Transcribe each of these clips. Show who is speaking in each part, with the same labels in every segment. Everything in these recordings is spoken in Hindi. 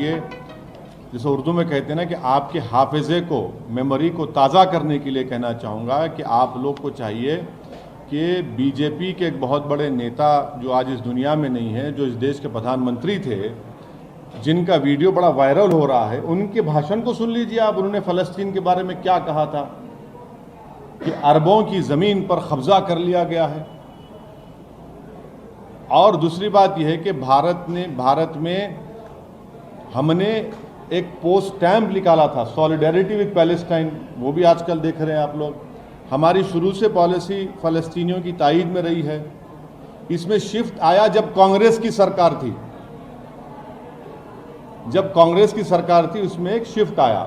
Speaker 1: देखिए, जैसे उर्दू में कहते हैं ना कि आपके हाफिज़े को, मेमोरी को ताज़ा करने के लिए कहना चाहूँगा कि आप लोग को चाहिए कि बीजेपी के एक बहुत बड़े नेता जो आज इस दुनिया में नहीं है, जो इस देश के प्रधानमंत्री थे, जिनका वीडियो बड़ा वायरल हो रहा है, उनके भाषण को सुन लीजिए आप। उन्होंने फ़लस्तीन के बारे में क्या कहा था कि अरबों की ज़मीन पर कब्ज़ा कर लिया गया है। और दूसरी बात यह है कि भारत में हमने एक पोस्ट स्टैम्प निकाला था, सॉलिडेरिटी विद पैलेस्टाइन, वो भी आजकल देख रहे हैं आप लोग। हमारी शुरू से पॉलिसी फ़लस्तीनियों की तायीद में रही है। इसमें शिफ्ट आया जब कांग्रेस की सरकार थी, उसमें एक शिफ्ट आया।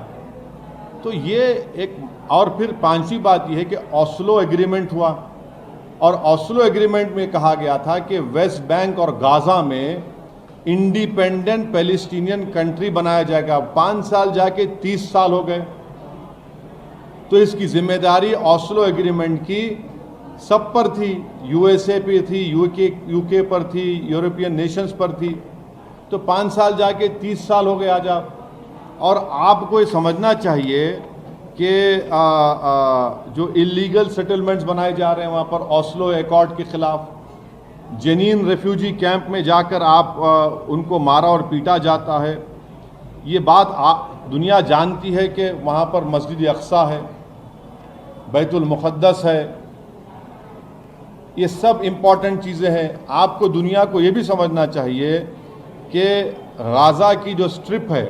Speaker 1: तो ये एक, और फिर पांचवी बात यह है कि ओस्लो एग्रीमेंट हुआ, और ओस्लो एग्रीमेंट में कहा गया था कि वेस्ट बैंक और गाजा में इंडिपेंडेंट पैलेस्टीनियन कंट्री बनाया जाएगा। 5 साल जाके 30 साल हो गए। तो इसकी जिम्मेदारी ओस्लो एग्रीमेंट की सब पर थी, यूएसए पे थी, यूके पर थी, यूरोपियन नेशंस पर थी। तो 5 साल जाके 30 साल हो गए आज आप। और आपको ये समझना चाहिए कि जो इलीगल सेटलमेंट्स बनाए जा रहे हैं वहाँ पर ओस्लो एकॉर्ड के ख़िलाफ़, जेनीन रेफ्यूजी कैंप में जाकर आप उनको मारा और पीटा जाता है। ये बात दुनिया जानती है कि वहाँ पर मस्जिद अक्सा है, बैतुल मुक़द्दस है। ये सब इम्पॉर्टेंट चीज़ें हैं। आपको दुनिया को ये भी समझना चाहिए कि गाज़ा की जो स्ट्रिप है,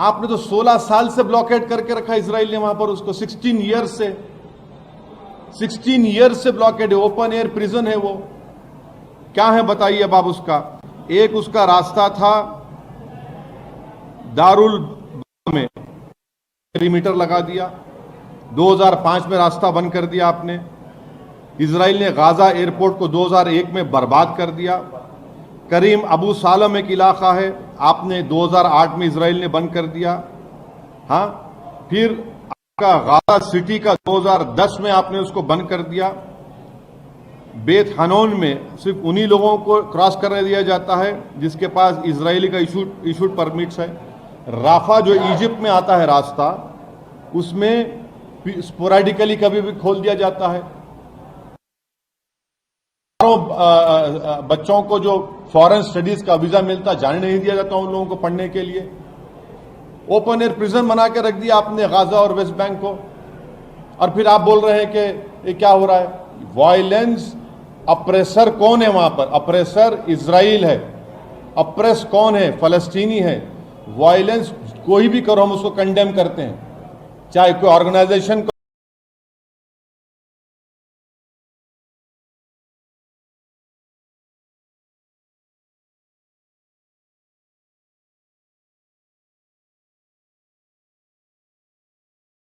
Speaker 1: आपने तो 16 साल से ब्लॉकेट करके रखा इजराइल ने वहाँ पर उसको। 16 ईयर्स से ब्लॉकेट है। ओपन एयर प्रिजन है वो। क्या है बताइए अब आप उसका। एक उसका रास्ता था दारुल में, पेरीमीटर लगा दिया। 2005 में रास्ता बंद कर दिया आपने। इजराइल ने गाजा एयरपोर्ट को 2001 में बर्बाद कर दिया। करीम अबू सालम एक इलाका है, आपने 2008 में इजराइल ने बंद कर दिया। हाँ, फिर आपका गाजा सिटी का 2010 में आपने उसको बंद कर दिया। बेत हनोन में सिर्फ उन्हीं लोगों को क्रॉस करने दिया जाता है जिसके पास इजरायली का इशूड परमिट्स है। राफा जो इजिप्ट में आता है रास्ता, उसमें स्पोरेडिकली कभी भी खोल दिया जाता है। बच्चों को जो फॉरेन स्टडीज का वीजा मिलता, जाने नहीं दिया जाता उन लोगों को पढ़ने के लिए। ओपन एयर प्रिजन बना के रख दिया आपने गाजा और वेस्ट बैंक को। और फिर आप बोल रहे हैं कि ये क्या हो रहा है। वायलेंस, अप्रेसर कौन है वहां पर? अप्रेसर इजराइल है। अप्रेस कौन है? फलस्तीनी है। वायलेंस कोई भी करो हम उसको कंडेम करते हैं, चाहे कोई ऑर्गेनाइजेशन